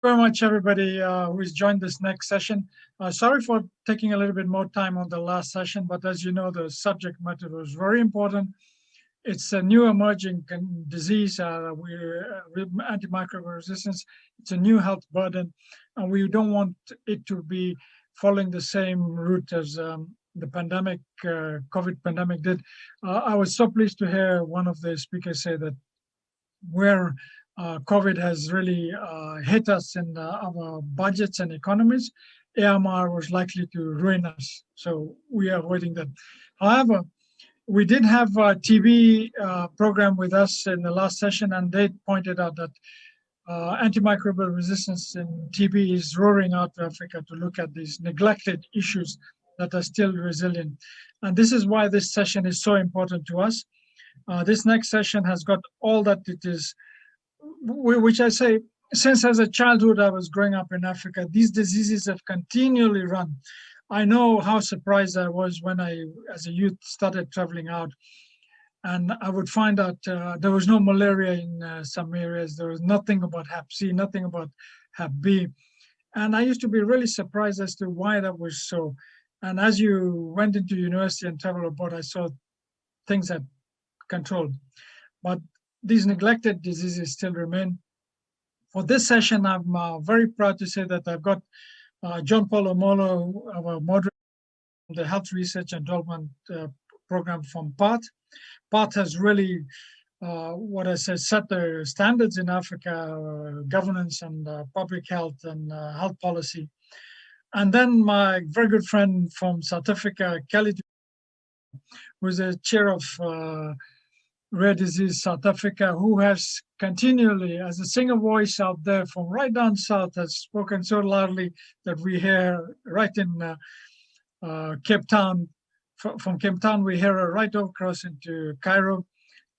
Very much, everybody who's joined this next session. Sorry for taking a little bit more time on the last session, but as you know, the subject matter was very important. It's a new emerging disease, antimicrobial resistance. It's a new health burden, and we don't want it to be following the same route as the pandemic, COVID pandemic did. I was so pleased to hear one of the speakers say that where COVID has really hit us in our budgets and economies, AMR was likely to ruin us. So we are avoiding that. However, we did have a TV program with us in the last session, and they pointed out that antimicrobial resistance in TB is roaring out to Africa to look at these neglected issues that are still resilient. And this is why this session is so important to us. This next session has got all that it is, which I say, since as a childhood I was growing up in Africa, these diseases have continually run. I know how surprised I was when I, as a youth, started traveling out, and I would find out there was no malaria in some areas. There was nothing about Hep C, nothing about Hep B. And I used to be really surprised as to why that was so. And as you went into university and traveled abroad, I saw things had controlled. But these neglected diseases still remain. For this session, I'm very proud to say that I've got Johnpaul Omollo, our moderator from the Health Research and Development Program from PATH. PATH has really, set the standards in Africa, governance and public health and health policy. And then my very good friend from South Africa, Kelly, who is the chair of Rare Disease South Africa, who has continually, as a single voice out there from right down south, has spoken so loudly that we hear right in Cape Town. From Cape Town, we hear her right across into Cairo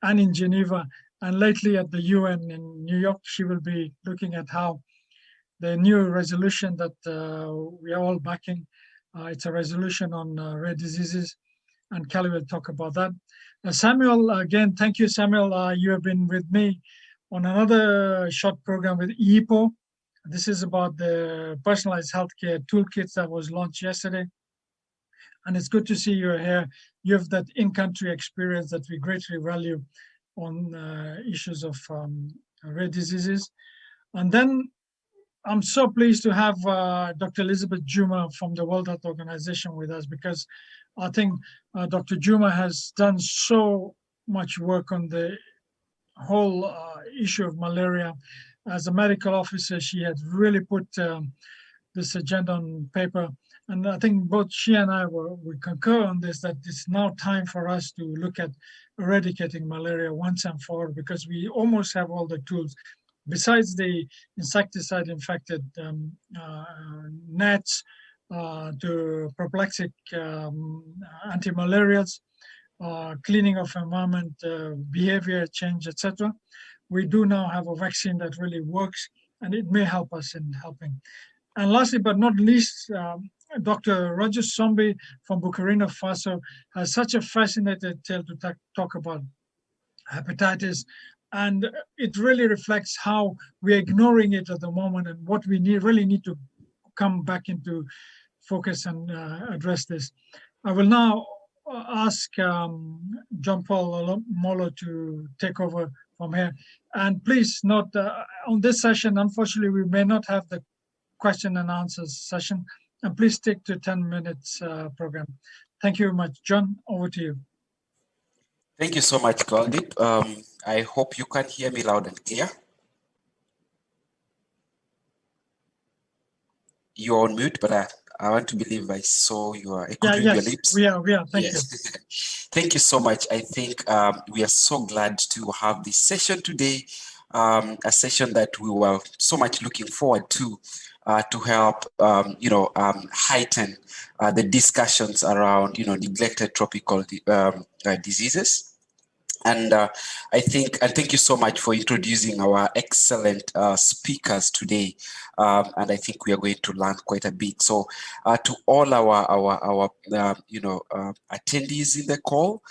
and in Geneva. And lately at the UN in New York, she will be looking at how the new resolution that we are all backing, it's a resolution on rare diseases, and Kelly will talk about that. Samuel, again, thank you, Samuel. You have been with me on another short program with EPO. This is about the personalized healthcare toolkits that was launched yesterday. And it's good to see you here. You have that in-country experience that we greatly value on issues of rare diseases. And then I'm so pleased to have Dr. Elizabeth Juma from the World Health Organization with us, because I think Dr. Juma has done so much work on the whole issue of malaria. As a medical officer, she had really put this agenda on paper. And I think both she and I we concur on this, that it's now time for us to look at eradicating malaria once and for all, because we almost have all the tools. Besides the insecticide-infected nets, to prophylactic anti-malarials, cleaning of environment, behavior change, etc. We do now have a vaccine that really works, and it may help us in helping. And lastly, but not least, Dr. Roger Sombie from Burkina Faso has such a fascinating tale to talk about hepatitis. And it really reflects how we're ignoring it at the moment, and what we really need to come back into focus and address this. I will now ask Johnpaul Omollo to take over from here. And please note, on this session, unfortunately, we may not have the question and answers session. And please stick to 10 minutes program. Thank you very much. John, over to you. Thank you so much, Goldip. I hope you can hear me loud and clear. You're on mute, but I want to believe I saw your echoing your lips. We are. Thank you. Thank you so much. I think we are so glad to have this session today, a session that we were so much looking forward to help, heighten the discussions around, neglected tropical diseases. And I think, and thank you so much for introducing our excellent speakers today. And I think we are going to learn quite a bit. So to all our attendees in the call,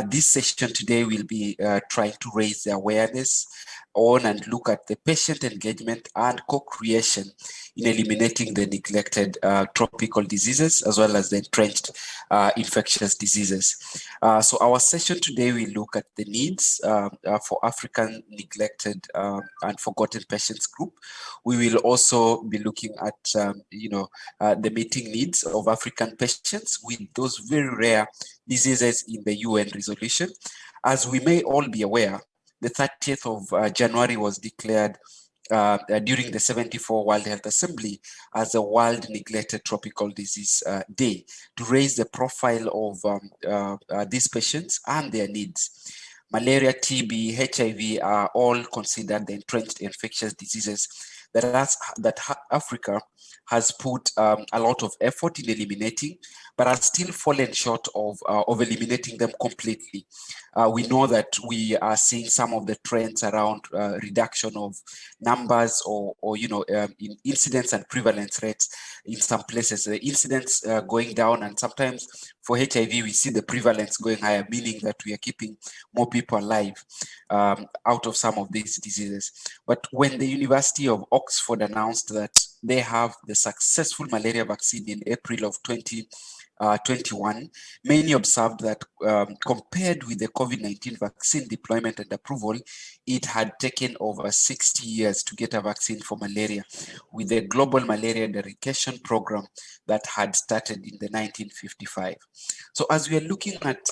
this session today will be trying to raise the awareness on and look at the patient engagement and co-creation in eliminating the neglected tropical diseases as well as the entrenched infectious diseases. So our session today will look at the needs for African neglected and forgotten patients group. We will also be looking at the meeting needs of African patients with those very rare diseases in the UN resolution. As we may all be aware, the 30th of January was declared during the 74th World Health Assembly as a World Neglected Tropical Disease Day to raise the profile of these patients and their needs. Malaria, TB, HIV are all considered the entrenched infectious diseases that Africa has put a lot of effort in eliminating, but has still fallen short of eliminating them completely. We know that we are seeing some of the trends around reduction of numbers or in incidence and prevalence rates in some places. The incidence going down, and sometimes for HIV, we see the prevalence going higher, meaning that we are keeping more people alive out of some of these diseases. But when the University of Oxford announced that they have the successful malaria vaccine in April of 2021, many observed that compared with the COVID-19 vaccine deployment and approval, it had taken over 60 years to get a vaccine for malaria, with the Global Malaria Eradication Program that had started in the 1955. So as we are looking at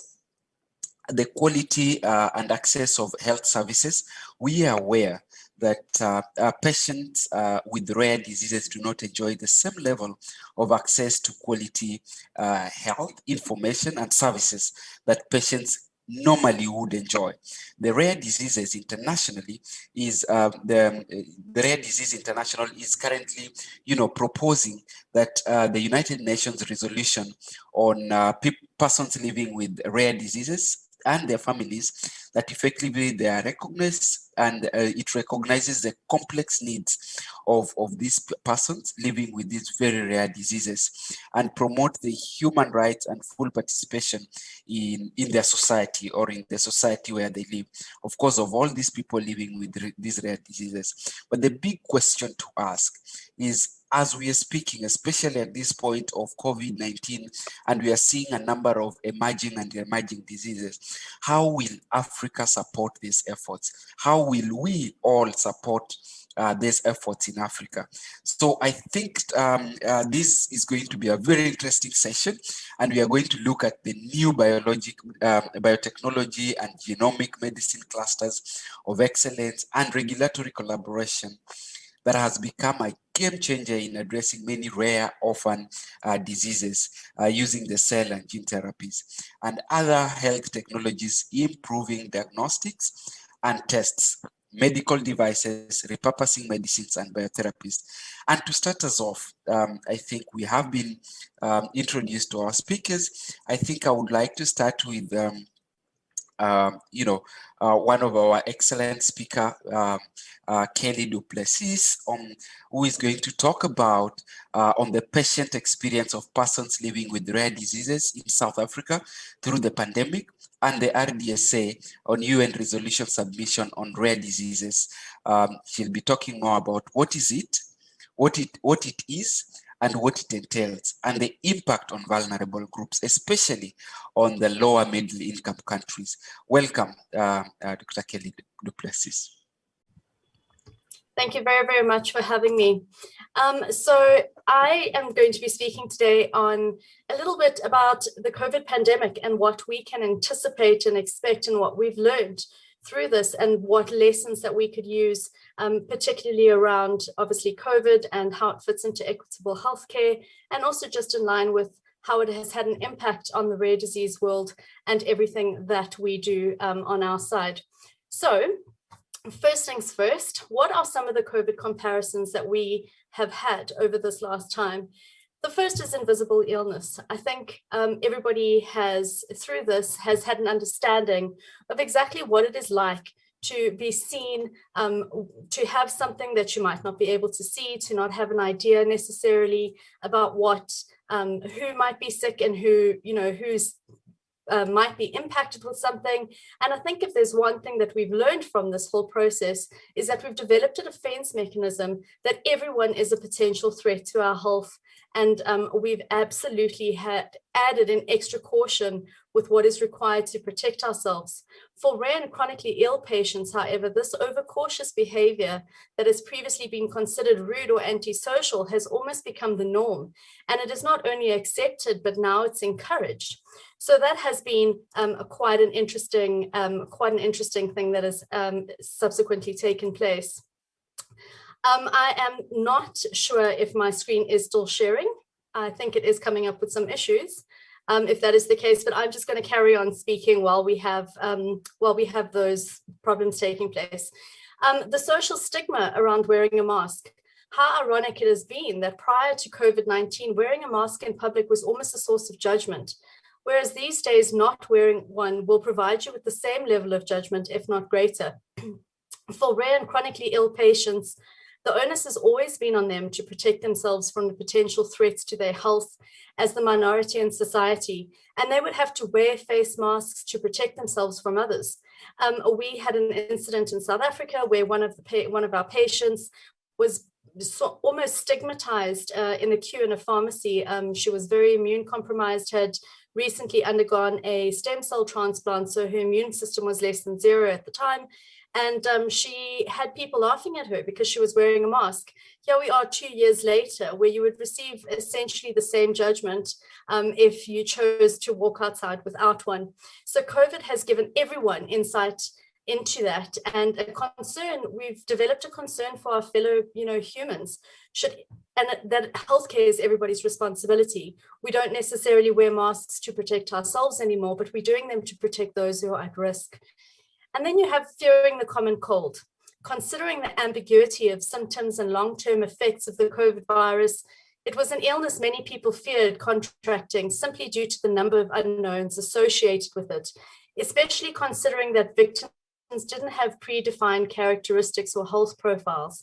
the quality and access of health services, we are aware that patients with rare diseases do not enjoy the same level of access to quality health information and services that patients normally would enjoy. The Rare Diseases Internationally is the Rare Disease International is currently, proposing that the United Nations resolution on persons living with rare diseases and their families, that effectively they are recognized, and it recognizes the complex needs of these persons living with these very rare diseases, and promote the human rights and full participation in their society, or in the society where they live, of course, of all these people living with these rare diseases. But the big question to ask is, as we are speaking, especially at this point of COVID-19, and we are seeing a number of emerging diseases, how will Africa support these efforts? How will we all support these efforts in Africa? So I think this is going to be a very interesting session, and we are going to look at the new biotechnology and genomic medicine clusters of excellence and regulatory collaboration that has become a game changer in addressing many rare orphan diseases using the cell and gene therapies and other health technologies, improving diagnostics and tests, medical devices, repurposing medicines and biotherapies. And to start us off, I think we have been introduced to our speakers. I think I would like to start with one of our excellent speaker, Kelly du Plessis, who is going to talk about on the patient experience of persons living with rare diseases in South Africa through the pandemic, and the RDSA on UN resolution submission on rare diseases. She'll be talking more about what is it, what it is, and what it entails, and the impact on vulnerable groups, especially on the lower middle income countries. Welcome, Dr. Kelly du Plessis. Thank you very, very much for having me. So I am going to be speaking today on a little bit about the COVID pandemic and what we can anticipate and expect, and what we've learned through this, and what lessons that we could use, particularly around obviously COVID and how it fits into equitable healthcare, and also just in line with how it has had an impact on the rare disease world and everything that we do on our side. So first things first, what are some of the COVID comparisons that we have had over this last time? The first is invisible illness. I think everybody through this has had an understanding of exactly what it is like to be seen, to have something that you might not be able to see, to not have an idea necessarily about who might be sick and who's might be impacted with something. And I think if there's one thing that we've learned from this whole process is that we've developed a defense mechanism that everyone is a potential threat to our health. And we've absolutely added an extra caution with what is required to protect ourselves. For rare and chronically ill patients, however, this overcautious behavior that has previously been considered rude or antisocial has almost become the norm. And it is not only accepted, but now it's encouraged. So that has been quite an interesting thing that has subsequently taken place. I am not sure if my screen is still sharing. I think it is coming up with some issues, if that is the case, but I'm just going to carry on speaking while we have those problems taking place. The social stigma around wearing a mask. How ironic it has been that prior to COVID-19, wearing a mask in public was almost a source of judgment, whereas these days not wearing one will provide you with the same level of judgment, if not greater. For rare and chronically ill patients, the onus has always been on them to protect themselves from the potential threats to their health as the minority in society, and they would have to wear face masks to protect themselves from others. We had an incident in South Africa where one of our patients was almost stigmatized in a queue in a pharmacy. She was very immune compromised, had recently undergone a stem cell transplant, so her immune system was less than 0 at the time. And she had people laughing at her because she was wearing a mask. Here we are 2 years later, where you would receive essentially the same judgment if you chose to walk outside without one. So COVID has given everyone insight into that, and a concern. We've developed a concern for our fellow, humans. And that healthcare is everybody's responsibility. We don't necessarily wear masks to protect ourselves anymore, but we're doing them to protect those who are at risk. And then you have fearing the common cold. Considering the ambiguity of symptoms and long-term effects of the COVID virus, it was an illness many people feared contracting simply due to the number of unknowns associated with it, especially considering that victims didn't have predefined characteristics or health profiles.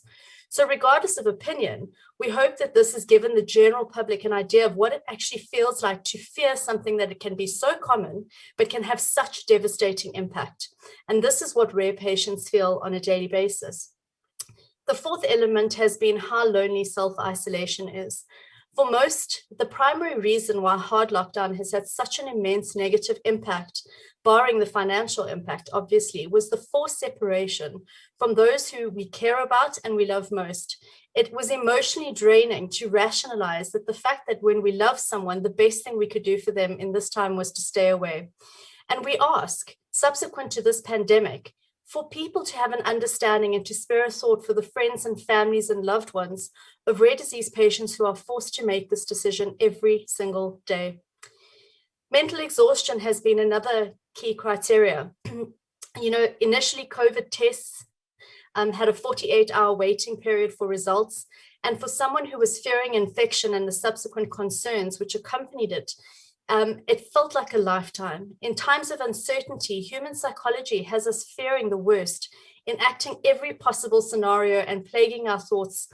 So regardless of opinion, we hope that this has given the general public an idea of what it actually feels like to fear something that it can be so common, but can have such devastating impact. And this is what rare patients feel on a daily basis. The fourth element has been how lonely self-isolation is. For most, the primary reason why hard lockdown has had such an immense negative impact, barring the financial impact, obviously, was the forced separation from those who we care about and we love most. It was emotionally draining to rationalize that the fact that when we love someone, the best thing we could do for them in this time was to stay away. And we ask, subsequent to this pandemic, for people to have an understanding and to spare a thought for the friends and families and loved ones of rare disease patients who are forced to make this decision every single day. Mental exhaustion has been another key criteria. Initially COVID tests had a 48-hour waiting period for results. And for someone who was fearing infection and the subsequent concerns which accompanied it, it felt like a lifetime. In times of uncertainty, human psychology has us fearing the worst, enacting every possible scenario and plaguing our thoughts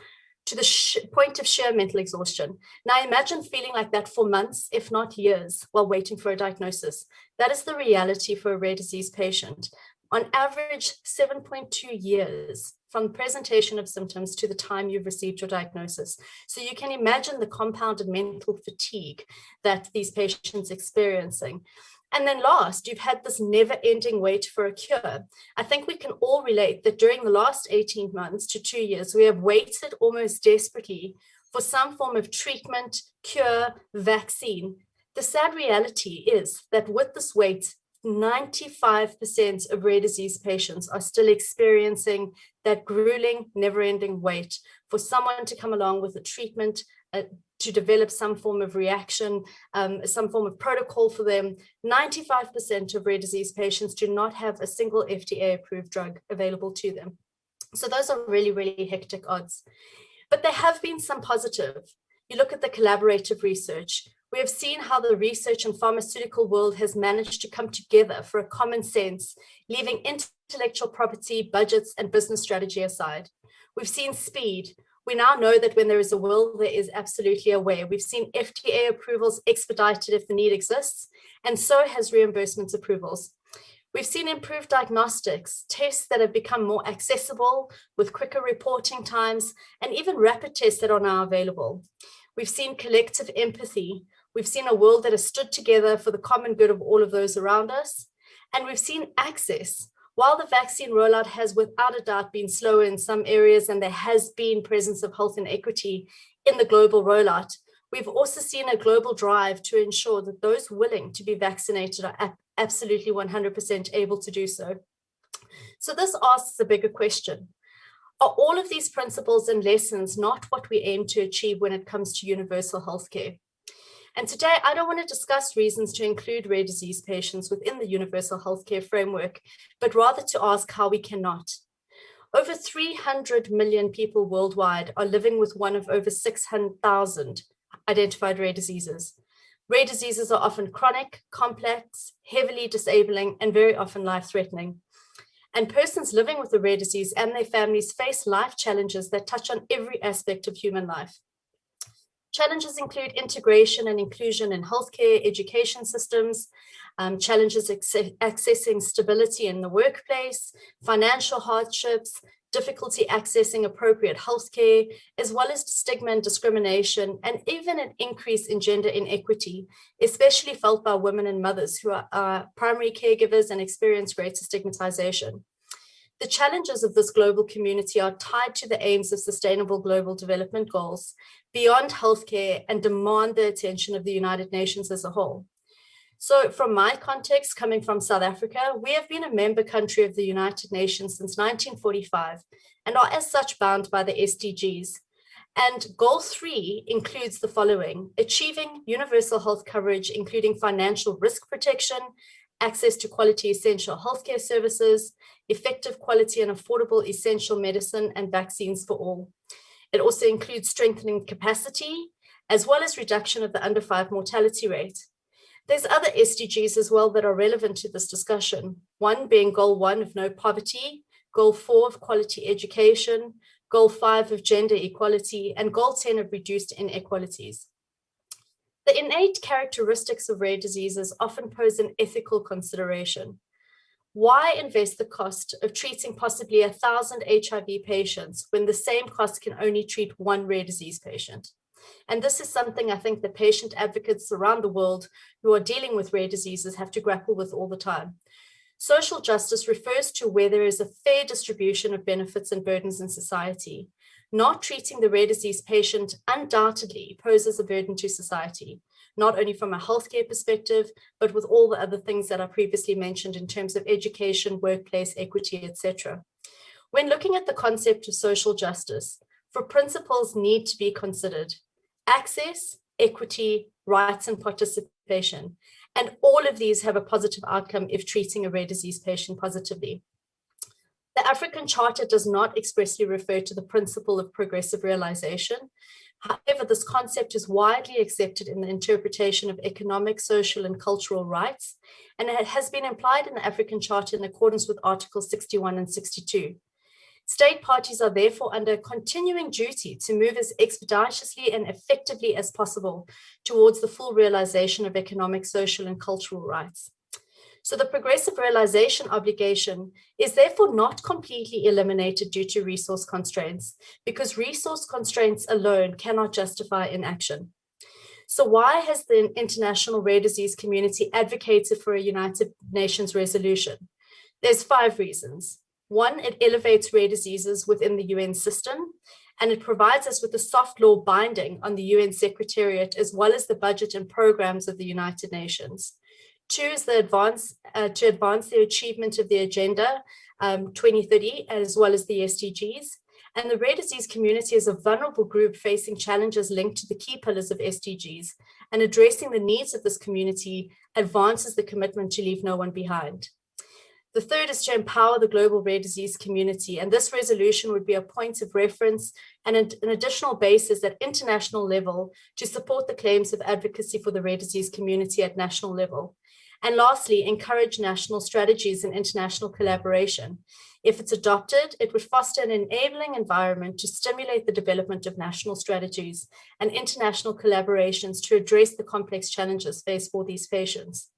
to the point of sheer mental exhaustion. Now imagine feeling like that for months, if not years, while waiting for a diagnosis. That is the reality for a rare disease patient. On average, 7.2 years from presentation of symptoms to the time you've received your diagnosis. So you can imagine the compounded mental fatigue that these patients are experiencing. And then last, you've had this never-ending wait for a cure. I think we can all relate that during the last 18 months to 2 years, we have waited almost desperately for some form of treatment, cure, vaccine. The sad reality is that with this wait, 95% of rare disease patients are still experiencing that grueling, never-ending wait for someone to come along with a treatment, to develop some form of reaction, some form of protocol for them. 95% of rare disease patients do not have a single FDA-approved drug available to them. So those are really, really hectic odds. But there have been some positive. You look at the collaborative research. We have seen how the research and pharmaceutical world has managed to come together for a common sense, leaving intellectual property, budgets, and business strategy aside. We've seen speed. We now know that when there is a will, there is absolutely a way. We've seen FDA approvals expedited if the need exists, and so has reimbursement approvals. We've seen improved diagnostics, tests that have become more accessible with quicker reporting times, and even rapid tests that are now available. We've seen collective empathy. We've seen a world that has stood together for the common good of all of those around us. And we've seen access. While the vaccine rollout has without a doubt been slower in some areas, and there has been presence of health inequity in the global rollout, we've also seen a global drive to ensure that those willing to be vaccinated are absolutely 100% able to do so. So this asks a bigger question. Are all of these principles and lessons not what we aim to achieve when it comes to universal healthcare? And today, I don't want to discuss reasons to include rare disease patients within the universal healthcare framework, but rather to ask how we cannot. Over 300 million people worldwide are living with one of over 600,000 identified rare diseases. Rare diseases are often chronic, complex, heavily disabling, and very often life-threatening. And persons living with a rare disease and their families face life challenges that touch on every aspect of human life. Challenges include integration and inclusion in healthcare, education systems, challenges accessing stability in the workplace, financial hardships, difficulty accessing appropriate healthcare, as well as stigma and discrimination, and even an increase in gender inequity, especially felt by women and mothers who are primary caregivers and experience greater stigmatization. The challenges of this global community are tied to the aims of Sustainable Global Development Goals beyond healthcare and demand the attention of the United Nations as a whole. So from my context, coming from South Africa, we have been a member country of the United Nations since 1945 and are as such bound by the SDGs. And Goal 3 includes the following: achieving universal health coverage, including financial risk protection, access to quality essential healthcare services, effective quality and affordable essential medicine, and vaccines for all. It also includes strengthening capacity, as well as reduction of the under 5 mortality rate. There's other SDGs as well that are relevant to this discussion. One being Goal 1 of no poverty, Goal 4 of quality education, Goal 5 of gender equality, and Goal 10 of reduced inequalities. The innate characteristics of rare diseases often pose an ethical consideration. Why invest the cost of treating possibly 1,000 HIV patients when the same cost can only treat one rare disease patient? And this is something I think that patient advocates around the world who are dealing with rare diseases have to grapple with all the time. Social justice refers to where there is a fair distribution of benefits and burdens in society. Not treating the rare disease patient undoubtedly poses a burden to society, not only from a healthcare perspective, but with all the other things that I previously mentioned in terms of education, workplace, equity, etc. When looking at the concept of social justice, 4 principles need to be considered: access, equity, rights, and participation. And all of these have a positive outcome if treating a rare disease patient positively. The African Charter does not expressly refer to the principle of progressive realization. However, this concept is widely accepted in the interpretation of economic, social, and cultural rights, and it has been implied in the African Charter in accordance with Articles 61 and 62. State parties are therefore under a continuing duty to move as expeditiously and effectively as possible towards the full realization of economic, social, and cultural rights. So the progressive realization obligation is therefore not completely eliminated due to resource constraints, because resource constraints alone cannot justify inaction. So why has the international rare disease community advocated for a United Nations resolution? There's 5 reasons. 1, it elevates rare diseases within the UN system, and it provides us with a soft law binding on the UN Secretariat, as well as the budget and programs of the United Nations. 2 is the to advance the achievement of the Agenda 2030, as well as the SDGs. And the rare disease community is a vulnerable group facing challenges linked to the key pillars of SDGs, and addressing the needs of this community advances the commitment to leave no one behind. The 3rd is to empower the global rare disease community, and this resolution would be a point of reference and an additional basis at international level to support the claims of advocacy for the rare disease community at national level. And lastly, encourage national strategies and international collaboration. If it's adopted, it would foster an enabling environment to stimulate the development of national strategies and international collaborations to address the complex challenges faced for these patients.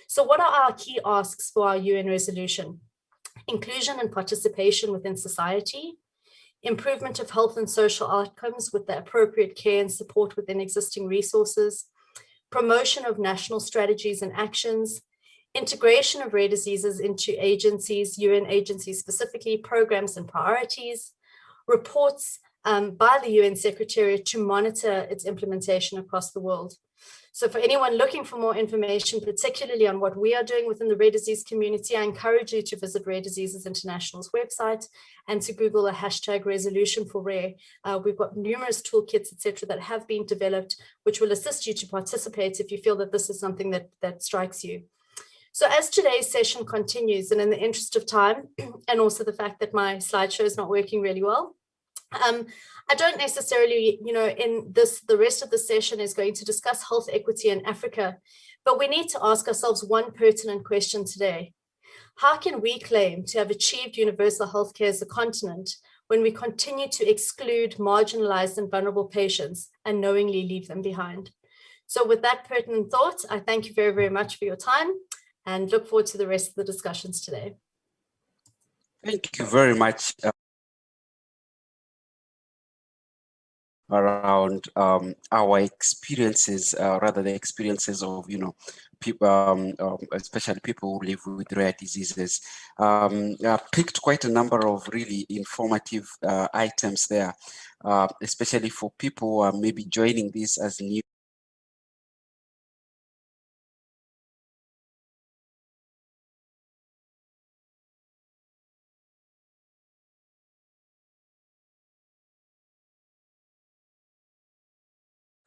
So what are our key asks for our UN resolution? Inclusion and participation within society, improvement of health and social outcomes with the appropriate care and support within existing resources, promotion of national strategies and actions, integration of rare diseases into agencies, UN agencies specifically, programs and priorities, reports by the UN Secretariat to monitor its implementation across the world. So for anyone looking for more information, particularly on what we are doing within the rare disease community, I encourage you to visit Rare Diseases International's website and to Google a hashtag resolution for rare. We've got numerous toolkits, etc., that have been developed, which will assist you to participate if you feel that this is something that strikes you. So as today's session continues, and in the interest of time, and also the fact that my slideshow is not working really well, I don't necessarily, in the rest of the session is going to discuss health equity in Africa, but we need to ask ourselves one pertinent question today. How can we claim to have achieved universal healthcare as a continent when we continue to exclude marginalized and vulnerable patients and knowingly leave them behind? So with that pertinent thought, I thank you very, very much for your time and look forward to the rest of the discussions today. Thank you very much. Around our experiences, rather the experiences of, people, especially people who live with rare diseases. I picked quite a number of really informative items there, especially for people who are maybe joining this as new.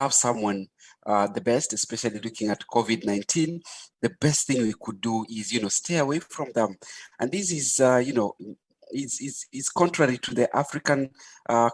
Have someone the best, especially looking at COVID-19, the best thing we could do is, stay away from them. And this is, is contrary to the African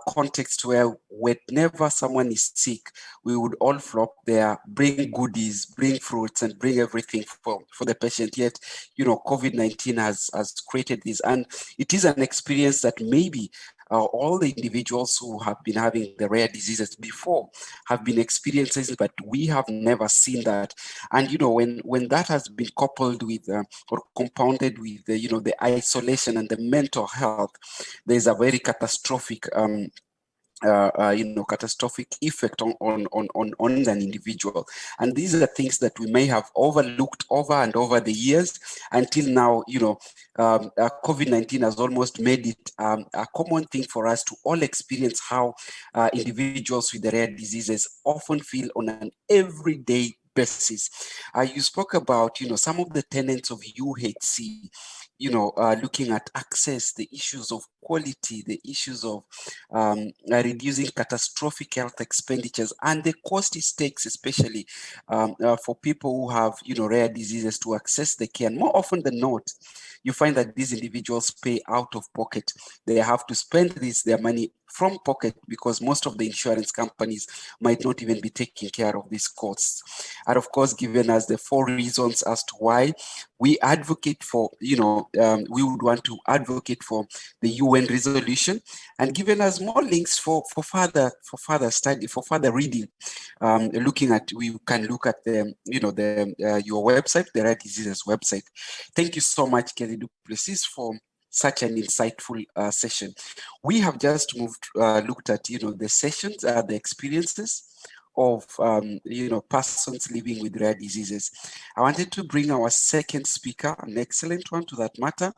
context where whenever someone is sick, we would all flock there, bring goodies, bring fruits, and bring everything for the patient. Yet, COVID-19 has created this, and it is an experience that maybe all the individuals who have been having the rare diseases before have been experiencing, but we have never seen that. And when that has been coupled with or compounded with the isolation and the mental health, there's a very catastrophic catastrophic effect on an individual. And these are the things that we may have overlooked over the years until now. COVID-19 has almost made it a common thing for us to all experience how individuals with the rare diseases often feel on an everyday basis. You spoke about, some of the tenets of UHC, looking at access, the issues of quality, the issues of reducing catastrophic health expenditures, and the cost it takes, especially for people who have, rare diseases to access the care. And more often than not, you find that these individuals pay out of pocket. They have to spend their money from pocket because most of the insurance companies might not even be taking care of these costs. And of course, given us the 4 reasons as to why we advocate for, we would want to advocate for the UN resolution, and given us more links for further study, for further reading, looking at, we can look at the, your website, the Rare Diseases website. Thank you so much, Kelly Plessis, for such an insightful session. We have just looked at, the sessions, the experiences of, persons living with rare diseases. I wanted to bring our second speaker, an excellent one to that matter,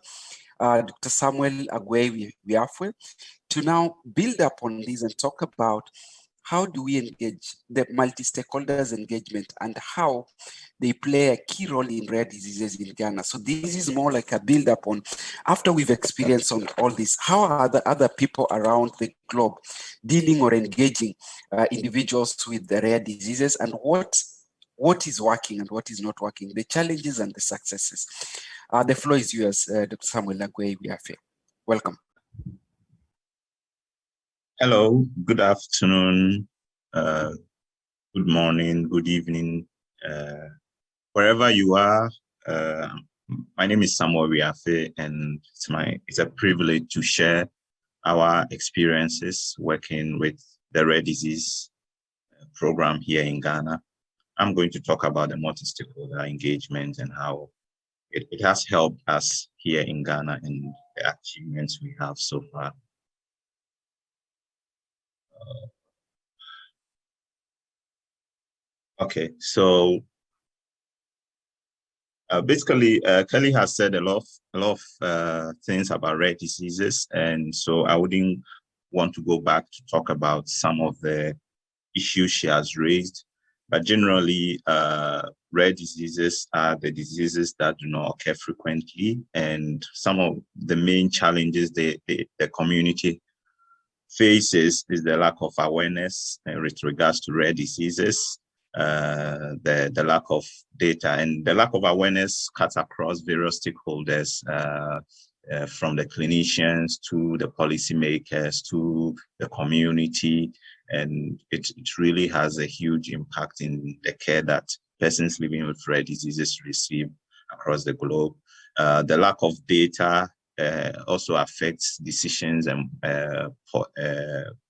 Dr. Samuel Agyei-Wiafe, to now build up on this and talk about how do we engage the multi-stakeholders engagement and how they play a key role in rare diseases in Ghana. So this is more like a build up on, after we've experienced on all this, how are the other people around the globe dealing or engaging individuals with the rare diseases, and what is working and what is not working, the challenges and the successes. The floor is yours, Dr. Samuel Agyei-Wiafe. Welcome. Hello, good afternoon, good morning, good evening, wherever you are. My name is Agyei-Wiafe, and it's a privilege to share our experiences working with the rare disease program here in Ghana. I'm going to talk about the multi-stakeholder engagement and how it has helped us here in Ghana and the achievements we have so far. Okay, so basically, Kelly has said a lot of things about rare diseases, and so I wouldn't want to go back to talk about some of the issues she has raised. But generally, rare diseases are the diseases that do not occur frequently, and some of the main challenges the community faces is the lack of awareness with regards to rare diseases, the lack of data, and the lack of awareness cuts across various stakeholders, from the clinicians to the policymakers to the community, and it really has a huge impact in the care that persons living with rare diseases receive across the globe. The lack of data also affects decisions and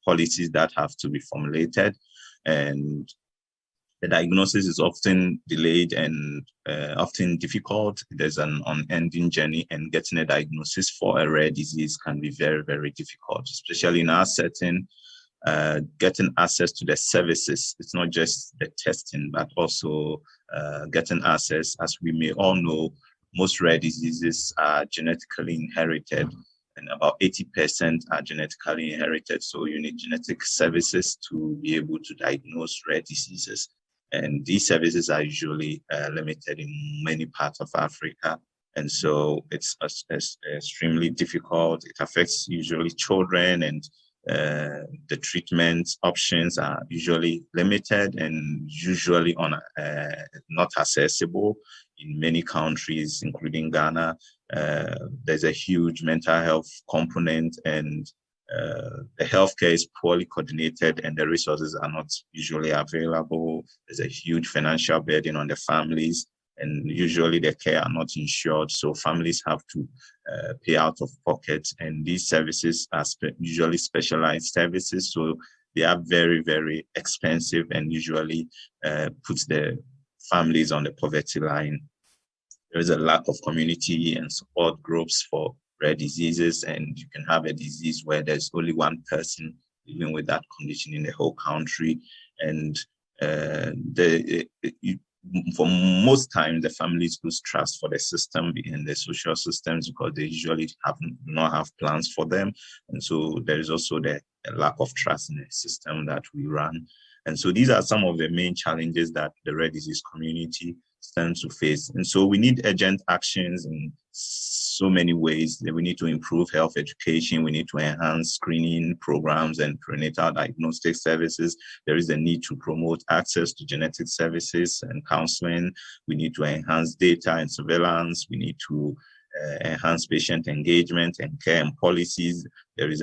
policies that have to be formulated, and the diagnosis is often delayed and often difficult. There's an unending journey, and getting a diagnosis for a rare disease can be very, very difficult, especially in our setting. Getting access to the services, it's not just the testing, but also getting access. As we may all know, most rare diseases are genetically inherited, and about 80% are genetically inherited. So you need genetic services to be able to diagnose rare diseases. And these services are usually limited in many parts of Africa. And so it's extremely difficult. It affects usually children, and the treatment options are usually limited and usually not accessible in many countries, including Ghana. There's a huge mental health component, and the healthcare is poorly coordinated and the resources are not usually available. There's a huge financial burden on the families, and usually the care are not insured. So families have to pay out of pocket, and these services are usually specialized services. So they are very, very expensive and usually puts the families on the poverty line. There is a lack of community and support groups for rare diseases, and you can have a disease where there's only one person living with that condition in the whole country. And for most times, the families lose trust for the system and the social systems because they usually do not have plans for them. And so there is also the lack of trust in the system that we run. And so these are some of the main challenges that the rare disease community stands to face. And so we need urgent actions in so many ways. That we need to improve health education. We need to enhance screening programs and prenatal diagnostic services. There is a need to promote access to genetic services and counseling. We need to enhance data and surveillance. We need to enhance patient engagement and care and policies. There is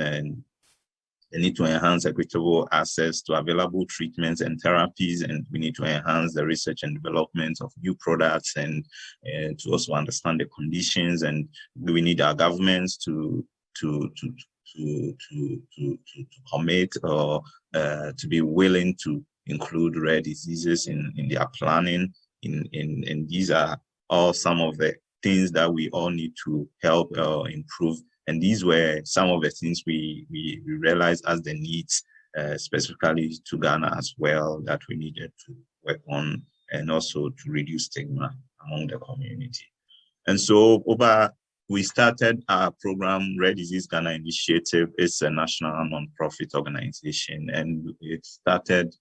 they need to enhance equitable access to available treatments and therapies, and we need to enhance the research and development of new products, and to also understand the conditions. And we need our governments to commit or to be willing to include rare diseases in their planning. And these are all some of the things that we all need to help improve. And these were some of the things we realized as the needs, specifically to Ghana as well, that we needed to work on, and also to reduce stigma among the community. And so we started our program, Rare Disease Ghana Initiative. It's a national non-profit organization, and it started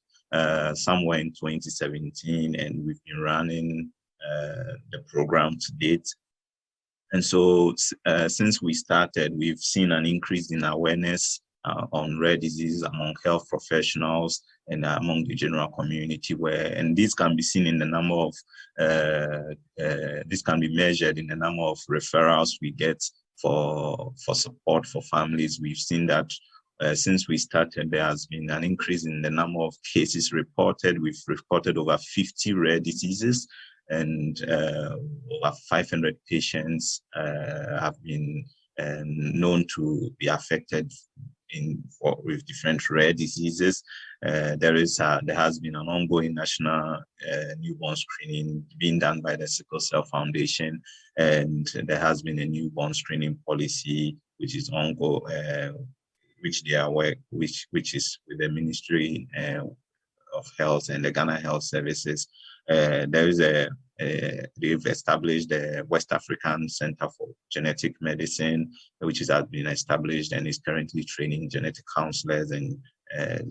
somewhere in 2017, and we've been running the program to date. And so since we started, we've seen an increase in awareness on rare diseases among health professionals and among the general community, and this can be seen in the number of, this can be measured in the number of referrals we get for support for families. We've seen that since we started, there has been an increase in the number of cases reported. We've reported over 50 rare diseases. and over 500 patients have been known to be affected with different rare diseases. There has been an ongoing national newborn screening being done by the Sickle Cell Foundation, and there has been a newborn screening policy which is ongoing, which is with the Ministry of Health and the Ghana Health Services. They've established the West African Center for Genetic Medicine, which has been established and is currently training genetic counselors and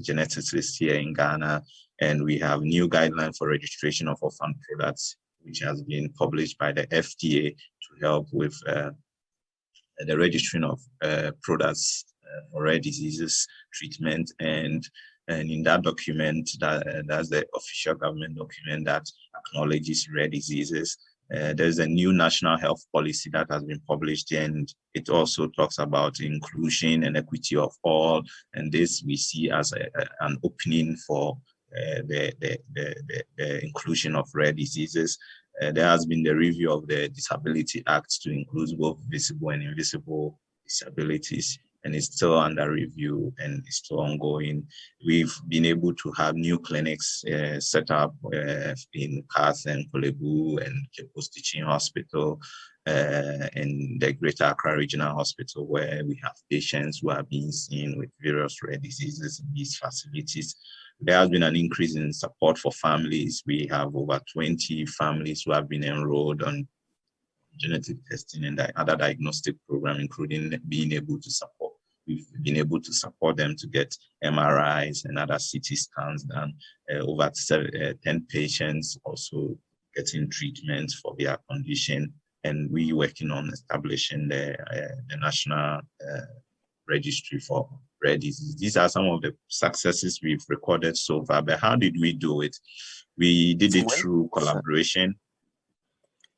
geneticists here in Ghana. And we have new guidelines for registration of orphan products, which has been published by the FDA to help with the registering of products for rare diseases treatment. And in that document, that's the official government document that acknowledges rare diseases. There's a new national health policy that has been published, and it also talks about inclusion and equity of all. And this we see as an opening for the inclusion of rare diseases. There has been the review of the Disability Act to include both visible and invisible disabilities, and it's still under review and it's still ongoing. We've been able to have new clinics set up in Kath and Kolebu and Kepos Teaching Hospital and the Greater Accra Regional Hospital, where we have patients who are being seen with various rare diseases in these facilities. There has been an increase in support for families. We have over 20 families who have been enrolled on genetic testing and other diagnostic program, including being able to support. We've been able to support them to get MRIs and other CT scans done. Over 10 patients also getting treatment for their condition. And we working on establishing the national registry for rare disease. These are some of the successes we've recorded so far, but how did we do it? We did it through collaboration.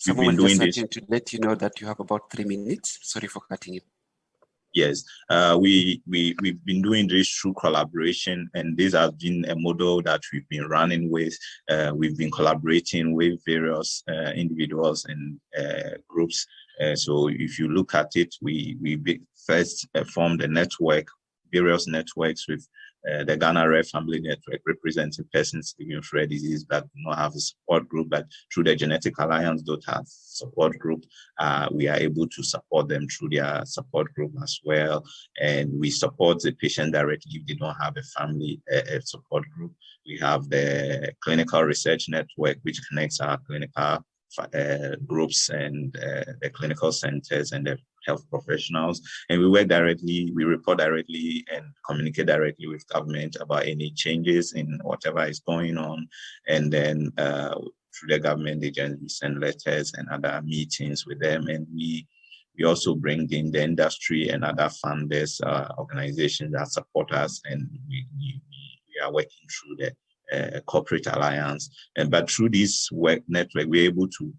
We've been doing this to let you know that you have about 3 minutes. Sorry for cutting you. Yes, we've been doing this through collaboration, and this has been a model that we've been running with. We've been collaborating with various individuals and groups. So if you look at it, we first formed a network, various networks with the Ghana Rare Family Network, representing persons living with rare disease that do not have a support group, but through the Genetic Alliance have support group, we are able to support them through their support group as well. And we support the patient directly if they don't have a family support group. We have the Clinical Research Network, which connects our clinical groups and the clinical centers and the health professionals, and we work directly, we report directly and communicate directly with government about any changes in whatever is going on. And then through the government agencies, we send letters and other meetings with them. And we also bring in the industry and other funders, organizations that support us, and we are working through the corporate alliance. But through this work network, we're able to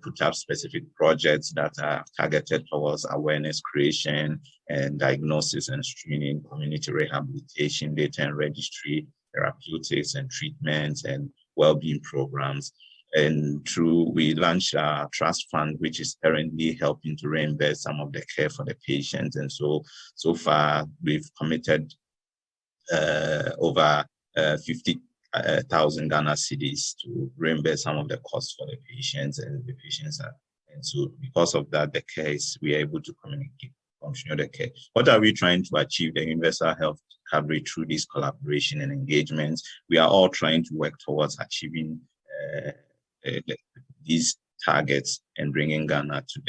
put up specific projects that are targeted towards awareness creation and diagnosis and screening, community rehabilitation, data and registry, therapeutics and treatments, and well-being programs. And we launched our trust fund, which is currently helping to reimburse some of the care for the patients. And so far, we've committed over 50,000 Ghana cedis to reimburse some of the costs for the patients, and the patients and so because of that, the case we are able to continue the care. What are we trying to achieve? The universal health coverage through this collaboration and engagements. We are all trying to work towards achieving these targets and bringing Ghana to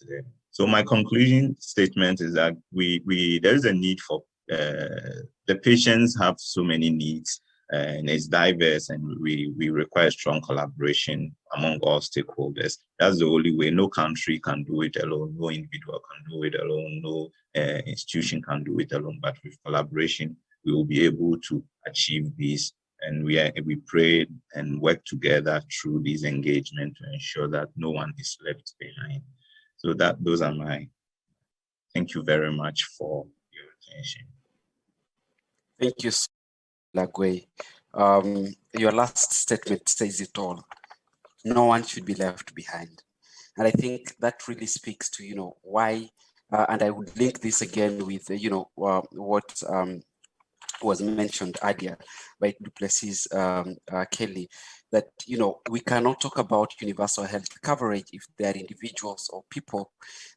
them. So my conclusion statement is that there is a need for the patients have so many needs. And it's diverse, and we require strong collaboration among all stakeholders. That's the only way. No country can do it alone. No individual can do it alone. No institution can do it alone. But with collaboration, we will be able to achieve this. And we pray and work together through this engagement to ensure that no one is left behind. So those are my. Thank you very much for your attention. Thank you, Agyei. Your last statement says it all. no one should be left behind. And I think that really speaks to, why, and I would link this again with, what was mentioned earlier by Plessis Kelly, that we cannot talk about universal health coverage if there are individuals or people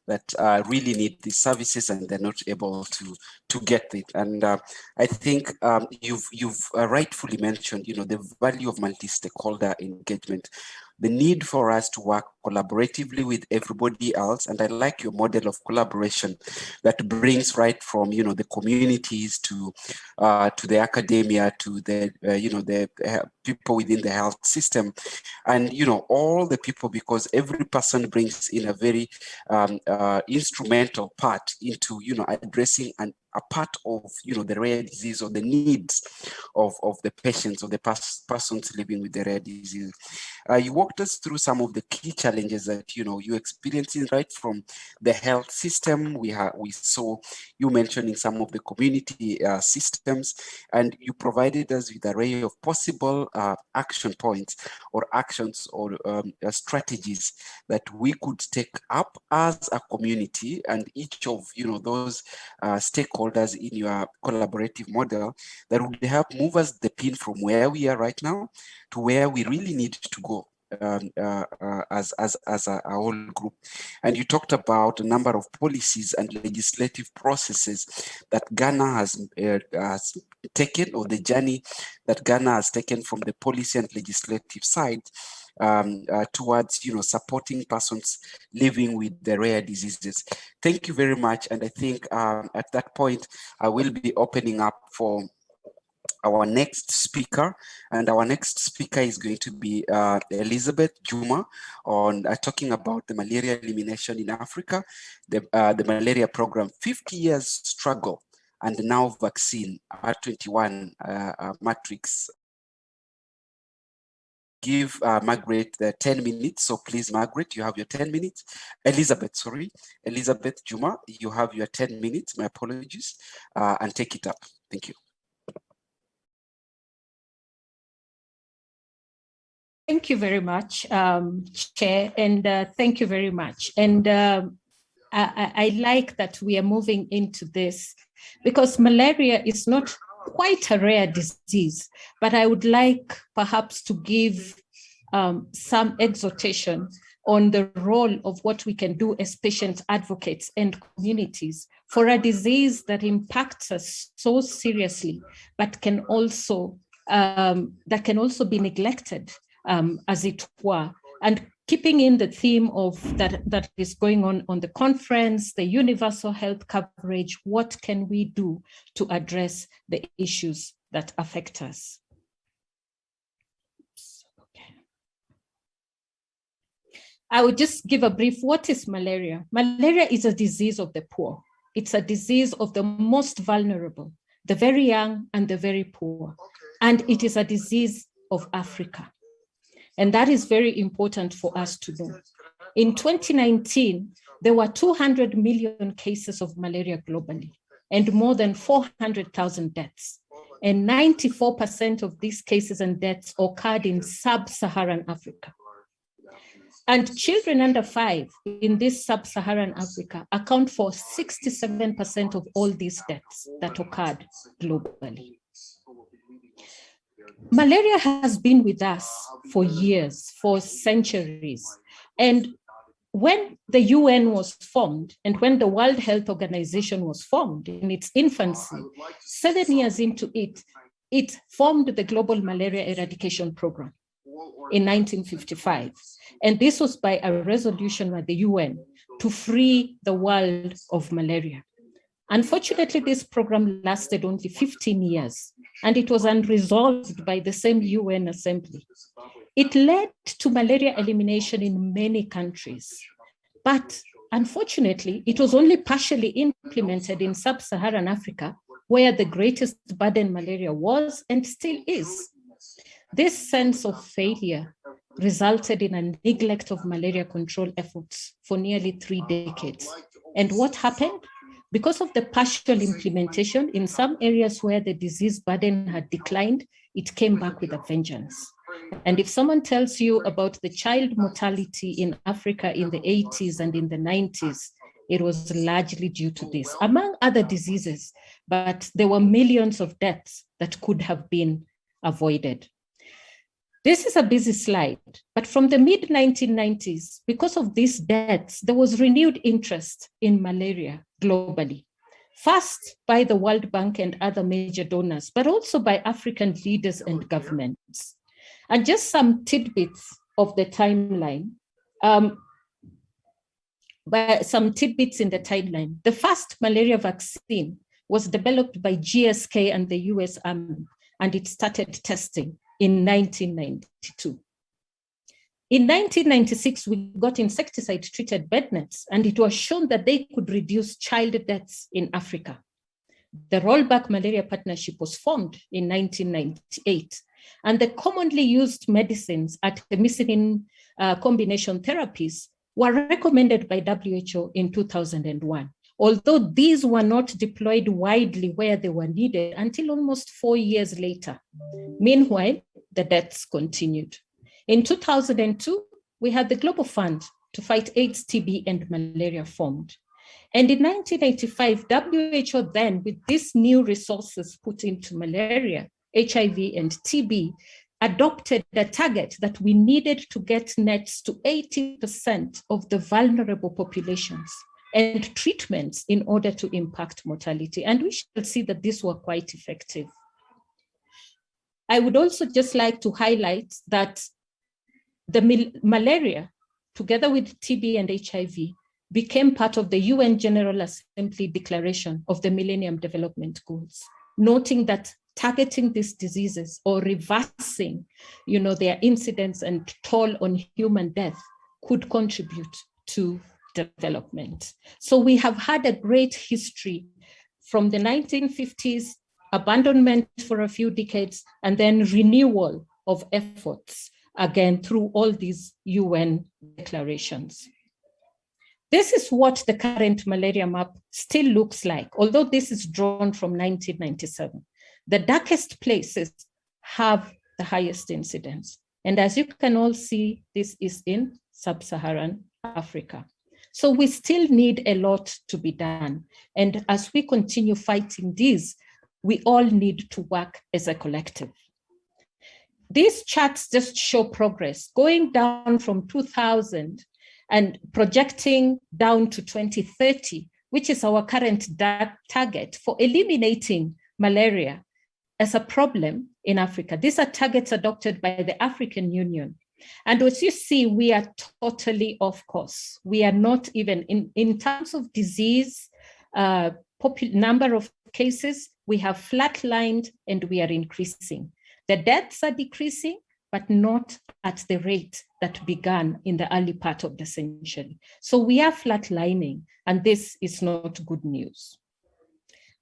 that really need these services and they're not able to get it. And I think you've rightfully mentioned the value of multi-stakeholder engagement, the need for us to work collaboratively with everybody else. And I like your model of collaboration that brings right from the communities to the academia, to the the people within the health system, and all the people, because every person brings in a very instrumental part into addressing a part of the rare disease or the needs of the patients or the persons living with the rare disease. You walked us through some of the key challenges that you're experiencing right from the health system. We saw you mentioning some of the community systems, and you provided us with an array of possible action points or actions or strategies that we could take up as a community, and each of those stakeholders in your collaborative model that would help move us the pin from where we are right now to where we really need to go as a whole group. And you talked about a number of policies and legislative processes that Ghana has taken, or the journey that Ghana has taken from the policy and legislative side towards supporting persons living with the rare diseases. Thank you very much. And I think at that point I will be opening up for our next speaker, and our next speaker is going to be Elizabeth Juma on talking about the malaria elimination in Africa, the malaria program, 50 years struggle, and now vaccine, R21 matrix. Give Margaret the 10 minutes. So please, Margaret, you have your 10 minutes. Elizabeth Juma, you have your 10 minutes. My apologies, and take it up. Thank you. Thank you very much, Chair, and thank you very much. And I like that we are moving into this because malaria is not quite a rare disease, but I would like perhaps to give some exhortation on the role of what we can do as patient advocates and communities for a disease that impacts us so seriously, but can also be neglected, as it were. And keeping in the theme of that is going on the conference, the universal health coverage, what can we do to address the issues that affect us? I would just give a brief. What is malaria? Malaria is a disease of the poor. It's a disease of the most vulnerable, the very young and the very poor. And it is a disease of Africa. And that is very important for us to know. In 2019, there were 200 million cases of malaria globally and more than 400,000 deaths. And 94% of these cases and deaths occurred in sub-Saharan Africa. And children under 5 in this sub-Saharan Africa account for 67% of all these deaths that occurred globally. Malaria has been with us for years, for centuries. And when the UN was formed and when the World Health Organization was formed in its infancy, 7 years into it, it formed the Global Malaria Eradication Program in 1955. And this was by a resolution by the UN to free the world of malaria. Unfortunately, this program lasted only 15 years, and it was unresolved by the same UN Assembly. It led to malaria elimination in many countries, but unfortunately, it was only partially implemented in sub-Saharan Africa, where the greatest burden malaria was and still is. This sense of failure resulted in a neglect of malaria control efforts for nearly 3 decades. And what happened? Because of the partial implementation in some areas where the disease burden had declined, it came back with a vengeance. And if someone tells you about the child mortality in Africa in the 80s and in the 90s, it was largely due to this, among other diseases, but there were millions of deaths that could have been avoided. This is a busy slide, but from the mid-1990s, because of these deaths, there was renewed interest in malaria globally, first by the World Bank and other major donors, but also by African leaders and governments. And just some tidbits of the timeline, some tidbits in the timeline. The first malaria vaccine was developed by GSK and the US Army, and it started testing in 1992. In 1996, we got insecticide-treated bed nets, and it was shown that they could reduce child deaths in Africa. The Rollback Malaria Partnership was formed in 1998, and the commonly used medicines, artemisinin combination therapies, were recommended by WHO in 2001, although these were not deployed widely where they were needed until almost 4 years later. Meanwhile, the deaths continued. In 2002, we had the Global Fund to fight AIDS, TB, and malaria formed. And in 1985, WHO then, with these new resources put into malaria, HIV, and TB, adopted the target that we needed to get nets to 80% of the vulnerable populations and treatments in order to impact mortality. And we shall see that these were quite effective. I would also just like to highlight that the malaria, together with TB and HIV, became part of the UN General Assembly Declaration of the Millennium Development Goals, noting that targeting these diseases or reversing, their incidence and toll on human death could contribute to development. So we have had a great history from the 1950s, abandonment for a few decades, and then renewal of efforts, again, through all these UN declarations. This is what the current malaria map still looks like, although this is drawn from 1997. The darkest places have the highest incidence. And as you can all see, this is in sub-Saharan Africa. So we still need a lot to be done. And as we continue fighting these, we all need to work as a collective. These charts just show progress, going down from 2000 and projecting down to 2030, which is our current target for eliminating malaria as a problem in Africa. These are targets adopted by the African Union. And as you see, we are totally off course. We are not even, in terms of disease, number of cases, we have flatlined and we are increasing. The deaths are decreasing, but not at the rate that began in the early part of the century. So we are flatlining, and this is not good news.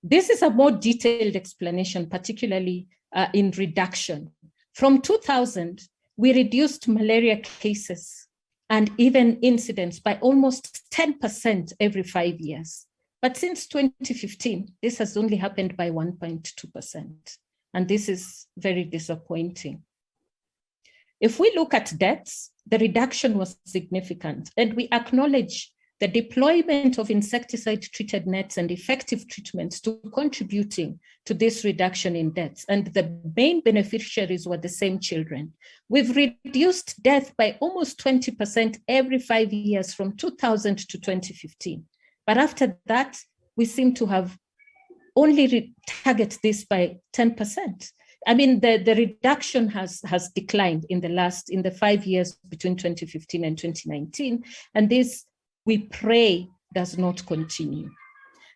This is a more detailed explanation, particularly in reduction. From 2000, we reduced malaria cases and even incidents by almost 10% every 5 years. But since 2015, this has only happened by 1.2%. And this is very disappointing. If we look at deaths, the reduction was significant, and we acknowledge the deployment of insecticide-treated nets and effective treatments to contributing to this reduction in deaths. And the main beneficiaries were the same children. We've reduced death by almost 20% every 5 years from 2000 to 2015. But after that, we seem to have only target this by 10%. I mean, the reduction has declined in the 5 years between 2015 and 2019. And this, we pray, does not continue.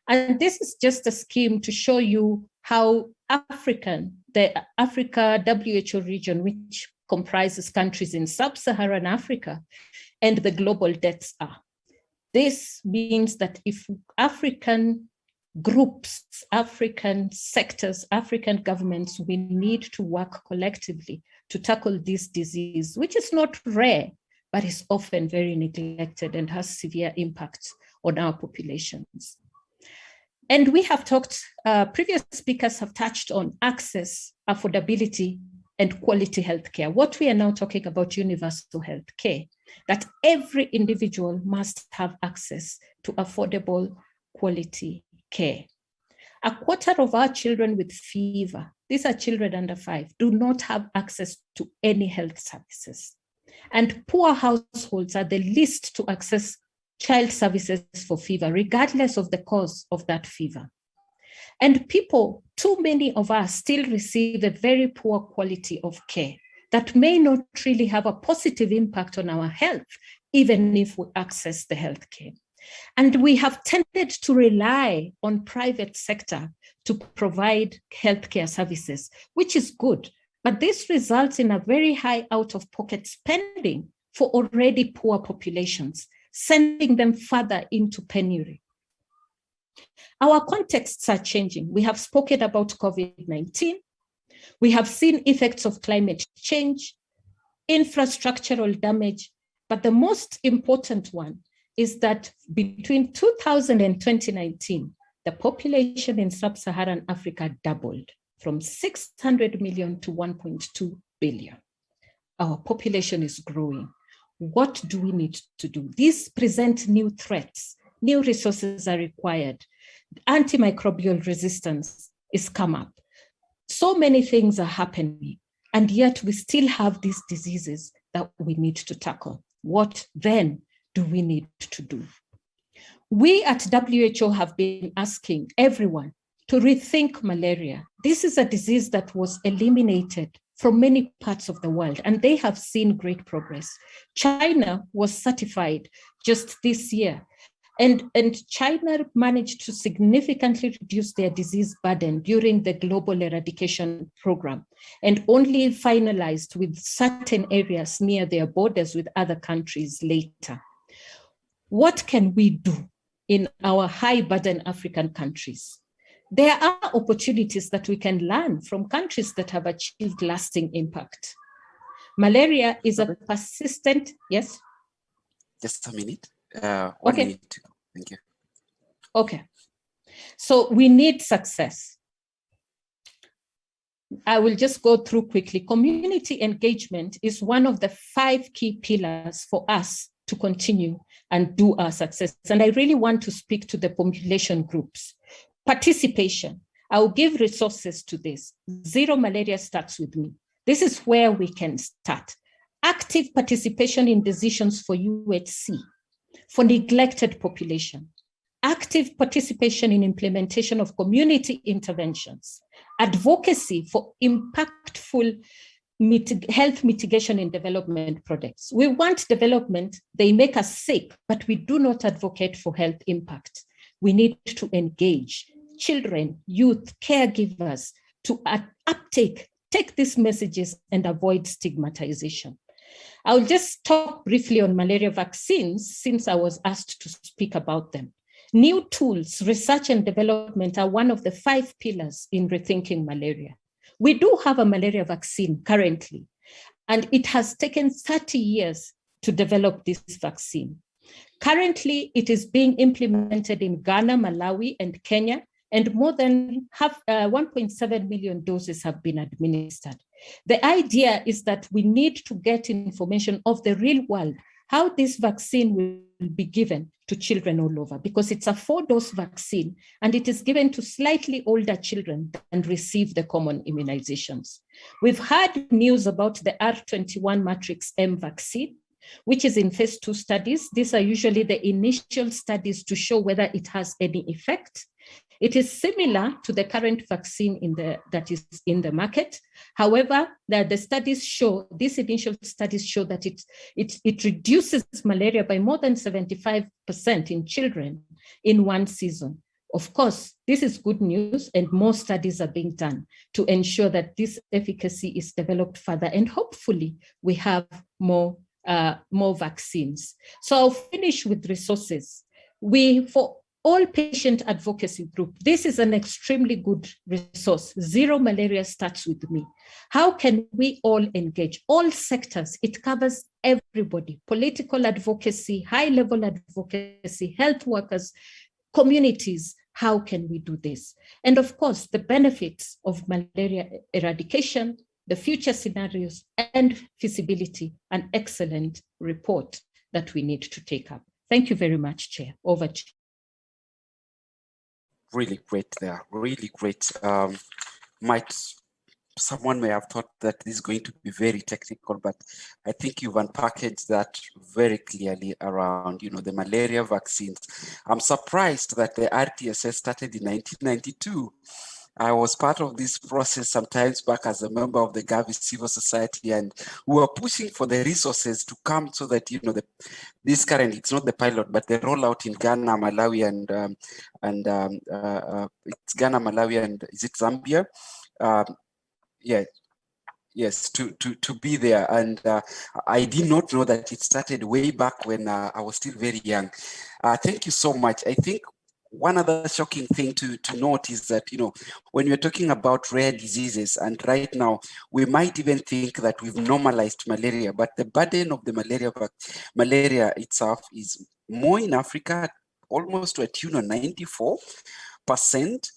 And this is just a scheme to show you how the Africa WHO region, which comprises countries in sub-Saharan Africa, and the global deaths are. This means that if African groups, African sectors, African governments, we need to work collectively to tackle this disease, which is not rare, but is often very neglected and has severe impacts on our populations. And we have talked, previous speakers have touched on access, affordability, and quality healthcare. What we are now talking about universal healthcare, that every individual must have access to affordable quality care. A quarter of our children with fever, these are children under 5, do not have access to any health services. And poor households are the least to access child services for fever, regardless of the cause of that fever. And people, too many of us still receive a very poor quality of care that may not really have a positive impact on our health, even if we access the healthcare. And we have tended to rely on private sector to provide healthcare services, which is good, but this results in a very high out-of-pocket spending for already poor populations, sending them further into penury. Our contexts are changing. We have spoken about COVID-19. We have seen effects of climate change, infrastructural damage, but the most important one is that between 2000 and 2019, the population in sub-Saharan Africa doubled from 600 million to 1.2 billion. Our population is growing. What do we need to do? These present new threats. New resources are required. Antimicrobial resistance is come up. So many things are happening, and yet we still have these diseases that we need to tackle. What then do we need to do? We at WHO have been asking everyone to rethink malaria. This is a disease that was eliminated from many parts of the world, and they have seen great progress. China was certified just this year, and China managed to significantly reduce their disease burden during the Global Eradication Program, and only finalized with certain areas near their borders with other countries later. What can we do in our high burden African countries? There are opportunities that we can learn from countries that have achieved lasting impact. Malaria is a persistent, yes? Just a minute. Okay. 1 minute to go. Thank you. Okay. So we need success. I will just go through quickly. Community engagement is one of the 5 key pillars for us to continue and do our success. And I really want to speak to the population groups. Participation. I will give resources to this. Zero malaria starts with me. This is where we can start. Active participation in decisions for UHC, for neglected population. Active participation in implementation of community interventions. Advocacy for impactful health mitigation in development projects. We want development, they make us sick, but we do not advocate for health impact. We need to engage children, youth, caregivers to take these messages and avoid stigmatization. I'll just talk briefly on malaria vaccines since I was asked to speak about them. New tools, research and development are one of the 5 pillars in rethinking malaria. We do have a malaria vaccine currently, and it has taken 30 years to develop this vaccine. Currently, it is being implemented in Ghana, Malawi, and Kenya, and more than 1.7 million doses have been administered. The idea is that we need to get information of the real world, how this vaccine will be given to children all over, because it's a 4-dose vaccine and it is given to slightly older children and receive the common immunizations. We've heard news about the R21 Matrix M vaccine, which is in phase 2 studies. These are usually the initial studies to show whether it has any effect. It is similar to the current vaccine that is in the market. However, the studies show, these initial studies show that it reduces malaria by more than 75% in children in 1 season. Of course, this is good news, and more studies are being done to ensure that this efficacy is developed further, and hopefully we have more vaccines. So I'll finish with resources. For all patient advocacy group, this is an extremely good resource. Zero malaria starts with me. How can we all engage? All sectors, it covers everybody. Political advocacy, high-level advocacy, health workers, communities. How can we do this? And of course, the benefits of malaria eradication the future scenarios, and feasibility, an excellent report that we need to take up. Thank you very much, Chair. Over to you. Really great there, really great. Someone may have thought that this is going to be very technical, but I think you've unpackaged that very clearly around, the malaria vaccines. I'm surprised that the RTSS started in 1992. I was part of this process sometimes back as a member of the Gavi Civil Society, and we were pushing for the resources to come so that, this currently, it's not the pilot, but the rollout in Ghana, Malawi, and it's Ghana, Malawi, and is it Zambia? Yes, to be there. And I did not know that it started way back when I was still very young. Thank you so much. I think one other shocking thing to note is that, when we're talking about rare diseases, and right now we might even think that we've normalized malaria, but the burden of the malaria itself is more in Africa, almost to a tune of 94%.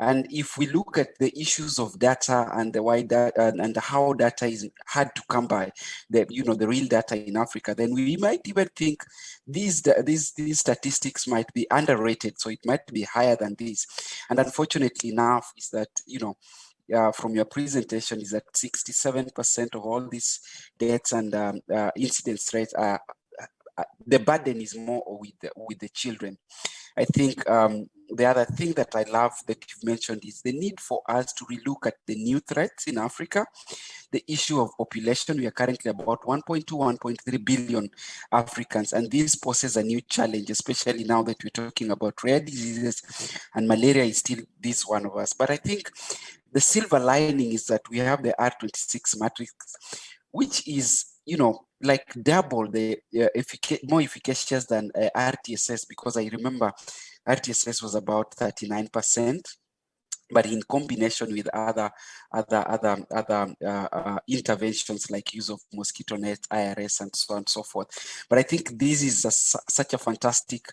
And if we look at the issues of data and the why and how data is hard to come by, the real data in Africa, then we might even think these statistics might be underrated. So it might be higher than this. And unfortunately enough is that, from your presentation is that 67% of all these deaths and incidence rates are, the burden is more with the children. I think the other thing that I love that you've mentioned is the need for us to relook at the new threats in Africa. The issue of population, we are currently about 1.2, 1.3 billion Africans, and this poses a new challenge, especially now that we're talking about rare diseases, and malaria is still this one of us. But I think the silver lining is that we have the R26 matrix, which is, like double the more efficacious than RTSS, because I remember RTSS was about 39%, but in combination with other interventions like use of mosquito nets, IRS, and so on and so forth. But I think this is such a fantastic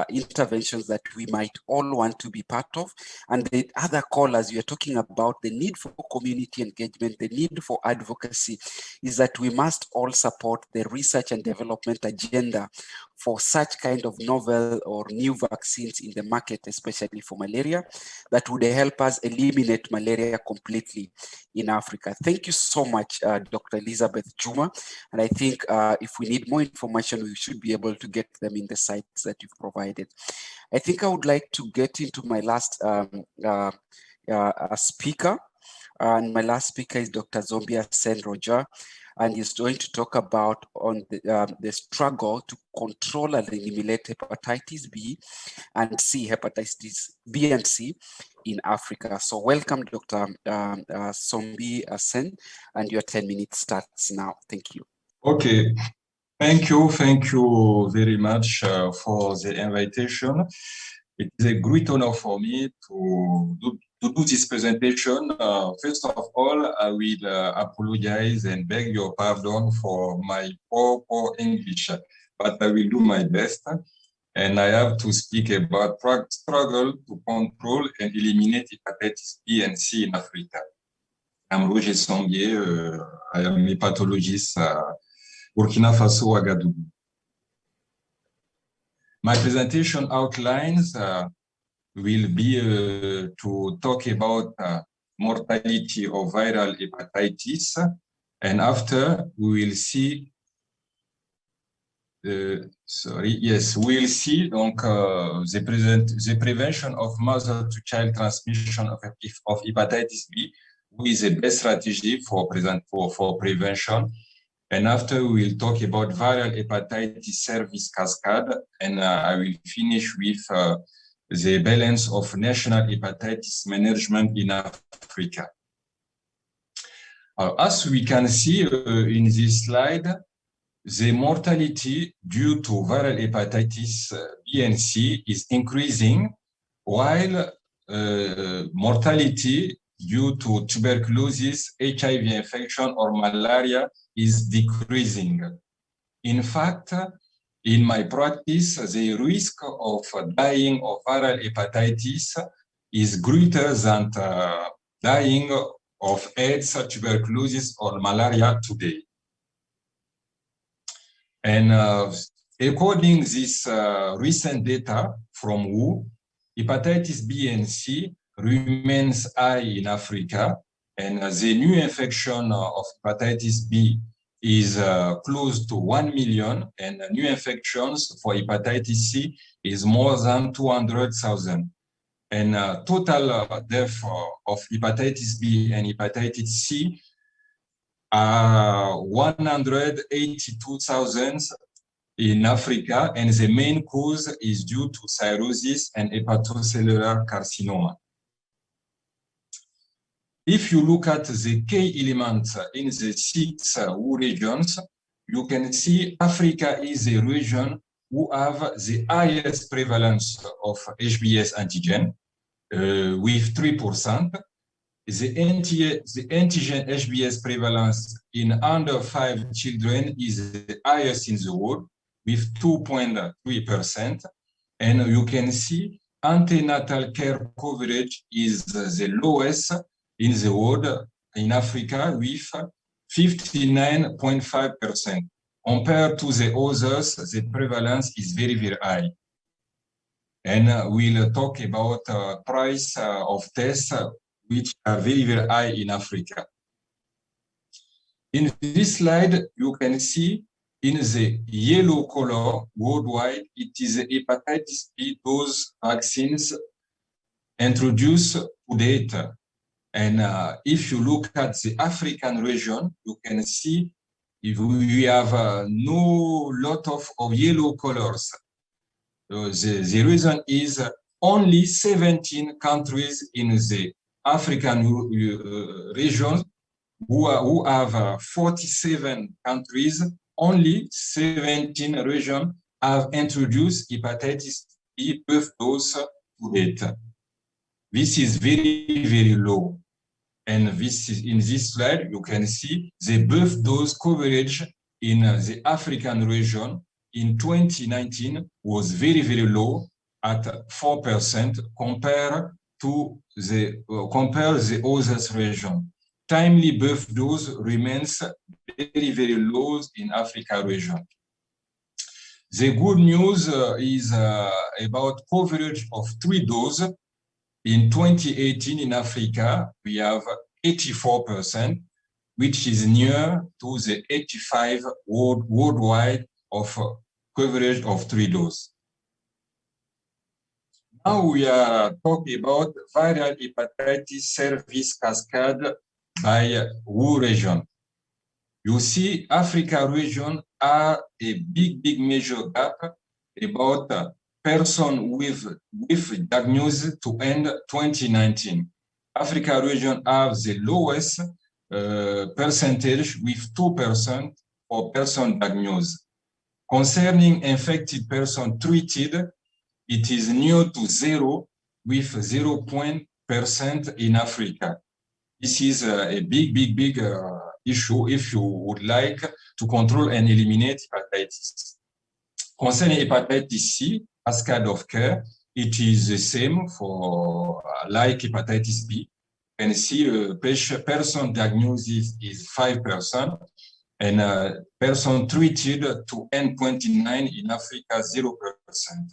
interventions that we might all want to be part of. And the other callers, you're talking about the need for community engagement, the need for advocacy, is that we must all support the research and development agenda for such kind of novel or new vaccines in the market, especially for malaria, that would help us eliminate malaria completely in Africa. Thank you so much, Dr. Elizabeth Juma. And I think if we need more information, we should be able to get them in the sites that you've provided. I think I would like to get into my last speaker. And my last speaker is Dr. Sombie Roger, and he's going to talk about the struggle to control and eliminate hepatitis B and C, hepatitis B and C in Africa. So welcome, Dr. Sombie, and your 10 minutes starts now. Thank you. Okay, thank you very much for the invitation. It is a great honor for me to do this presentation. First of all, I will apologize and beg your pardon for my poor English, but I will do my best. And I have to speak about struggle to control and eliminate hepatitis B and C in Africa. I'm Roger Sombie. I am a pathologist Burkina Faso, Ouédraogo. My presentation outlines will be to talk about mortality of viral hepatitis, and after we will see we'll see donc the prevention of mother-to-child transmission of hepatitis B, which is the best strategy for prevention. And after we will talk about viral hepatitis service cascade, and I will finish with the balance of national hepatitis management in Africa. As we can see in this slide, the mortality due to viral hepatitis B and C is increasing, while mortality due to tuberculosis, HIV infection, or malaria is decreasing. In fact, in my practice, the risk of dying of viral hepatitis is greater than dying of AIDS, tuberculosis, or malaria today. And according to this recent data from WHO, hepatitis B and C remains high in Africa, and the new infection of hepatitis B is close to 1 million, and new infections for hepatitis C is more than 200,000. And total death of hepatitis B and hepatitis C are 182,000 in Africa, and the main cause is due to cirrhosis and hepatocellular carcinoma. If you look at the key elements in the 6 regions, you can see Africa is a region who have the highest prevalence of HBs antigen, with 3%. The antigen HBs prevalence in under 5 children is the highest in the world, with 2.3%. And you can see antenatal care coverage is the lowest in the world in Africa, with 59.5%. Compared to the others, the prevalence is very, very high. And we'll talk about price of tests, which are very, very high in Africa. In this slide, you can see in the yellow color worldwide, it is the hepatitis B dose vaccines introduced to date. And if you look at the African region, you can see if we have no lot of yellow colors. The reason is only 17 countries in the African region who have 47 countries, only 17 regions have introduced hepatitis B birth dose to date. This is very, very low. And this is, in this slide, you can see the birth dose coverage in the African region in 2019 was very, very low at 4% compared to the other region. Timely birth dose remains very, very low in Africa region. The good news is about coverage of 3 doses. In 2018 in Africa, we have 84%, which is near to the 85 worldwide of coverage of 3 doses. Now we are talking about viral hepatitis service cascade by WHO region. You see, Africa region are a big major gap about person with diagnosis to end 2019. Africa region have the lowest percentage with 2% for person diagnosed. Concerning infected person treated, it is near to 0 with 0% in Africa. This is a big issue if you would like to control and eliminate hepatitis. Concerning hepatitis C, cascade of care, it is the same for like hepatitis B. You can see person diagnosis is 5%, and person treated to end 29 in Africa 0%.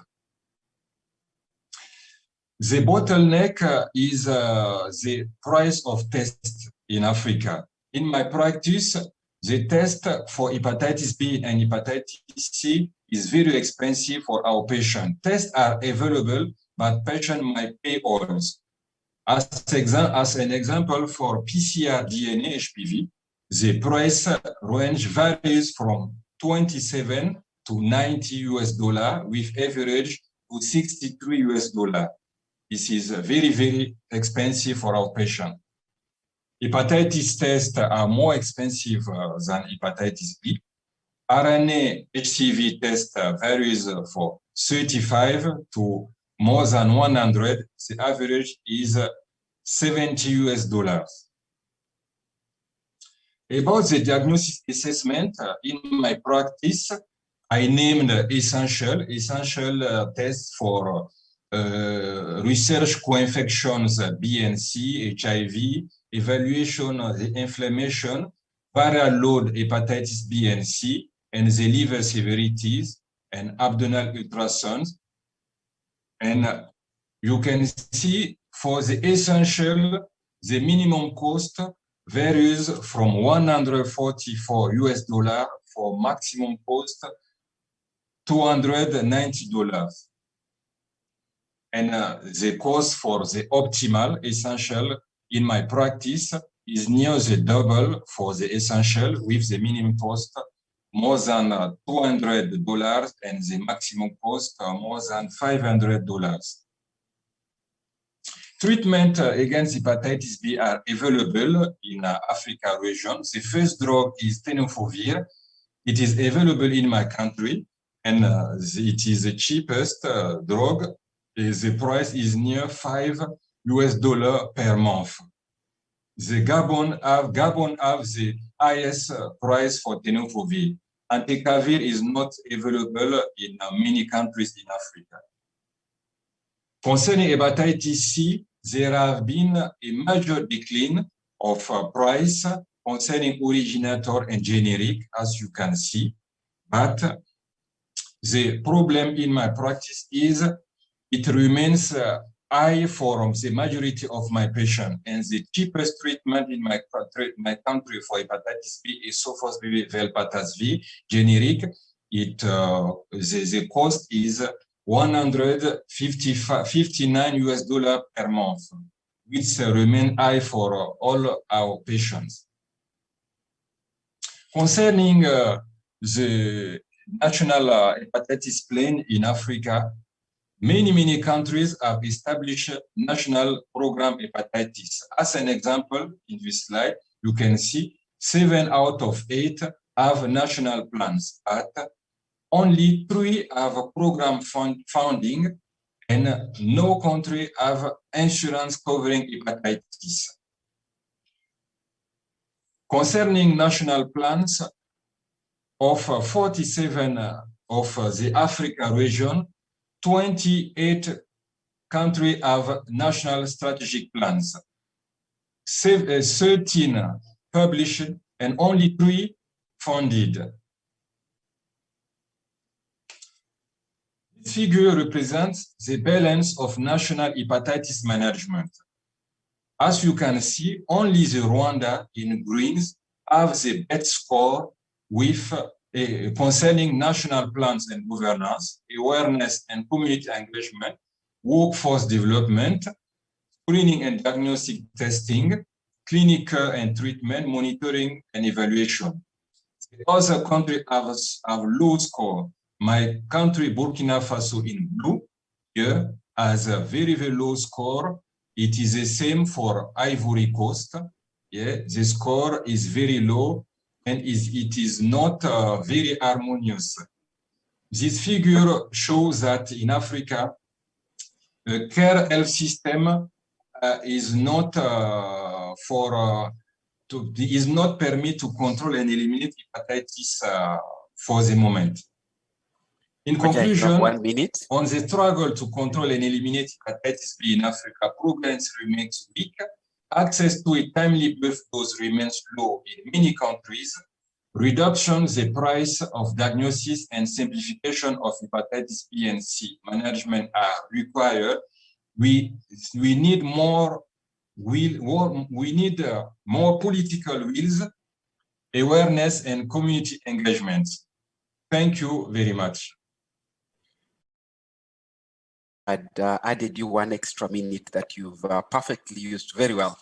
The bottleneck is the price of tests in Africa. In my practice, the test for hepatitis B and hepatitis C is very expensive for our patient. Tests are available, but patient might pay also. As an example, for PCR DNA HPV, the price range varies from 27 to 90 US dollar, with average to 63 US dollar. This is very expensive for our patient. Hepatitis tests are more expensive than hepatitis B. RNA HCV test varies for 35 to more than 100. The average is 70 US dollars. About the diagnosis assessment, in my practice, I named essential tests for research co-infections B and C, HIV, evaluation of the inflammation, viral load hepatitis B and C, and the liver severities, and abdominal ultrasounds. And you can see for the essential, the minimum cost varies from $144 US for maximum cost $290. And the cost for the optimal essential in my practice is near the double for the essential, with the minimum cost more than $200 and the maximum cost more than $500. Treatment against hepatitis B are available in Africa region. The first drug is tenofovir. It is available in my country, and it is the cheapest drug. The price is near $5 US per month. The Gabon have the highest price for tenofovir. Entecavir is not available in many countries in Africa. Concerning hepatitis C, there have been a major decline of price concerning originator and generic, as you can see. But the problem in my practice is it remains high for the majority of my patients, and the cheapest treatment in my country for hepatitis B is sofosbuvir velpatasvir generic. The cost is $159 US per month, which remain high for all our patients. Concerning the national hepatitis plan in Africa, many countries have established national program hepatitis. As an example, in this slide, you can see 7 out of 8 have national plans, but only 3 have a program funding, and no country have insurance covering hepatitis. Concerning national plans, of 47 of the Africa region, 28 countries have national strategic plans, 13 published, and only 3 funded. This figure represents the balance of national hepatitis management. As you can see, only the Rwanda in greens have the best score with concerning national plans and governance, awareness and community engagement, workforce development, screening and diagnostic testing, clinical and treatment, monitoring and evaluation. The other countries have low score. My country, Burkina Faso, in blue, here has a very low score. It is the same for Ivory Coast. Yeah, the score is very low, and it is not very harmonious. This figure shows that in Africa, the care health system is not permit to control and eliminate hepatitis for the moment. In conclusion, 1 minute. On the struggle to control and eliminate hepatitis B in Africa, progress remains weak. Access to a timely birth dose remains low in many countries. Reduction the price of diagnosis and simplification of hepatitis B and C management are required. We need more more political wills, awareness, and community engagement. Thank you very much. I'd added you 1 extra minute that you've perfectly used very well.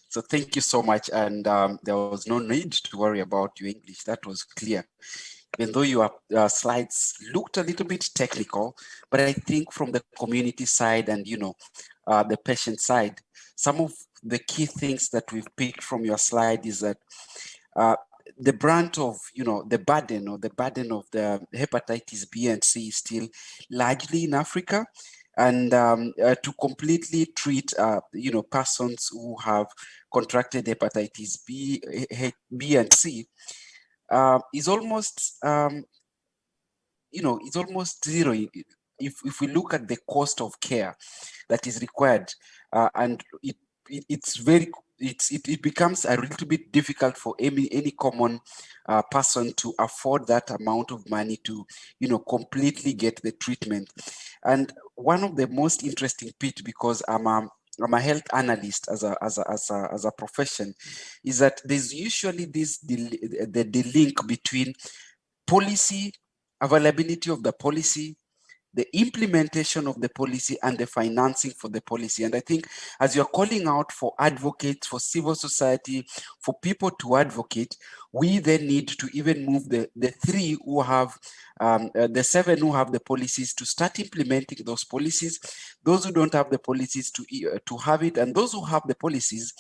So thank you so much. And there was no need to worry about your English. That was clear. Even though your slides looked a little bit technical, but I think from the community side and, the patient side, some of the key things that we've picked from your slide is that the brunt of, the burden of the hepatitis B and C is still largely in Africa. And to completely treat, persons who have contracted hepatitis B and C is almost, it's almost zero. If we look at the cost of care that is required, and it's very it becomes a little bit difficult for any common person to afford that amount of money to, completely get the treatment. And one of the most interesting bit, because I'm a health analyst as a profession, is that there's usually the link between policy, availability of the policy, the implementation of the policy, and the financing for the policy. And I think as you're calling out for advocates, for civil society, for people to advocate, we then need to even move the three who have, the 7 who have the policies to start implementing those policies, those who don't have the policies to have it, and those who have the policies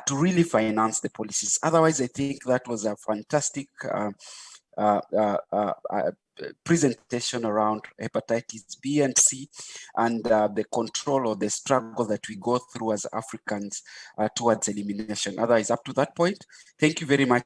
to really finance the policies. Otherwise, I think that was a fantastic presentation around hepatitis B and C and the control or the struggle that we go through as Africans towards elimination. Otherwise, up to that point, thank you very much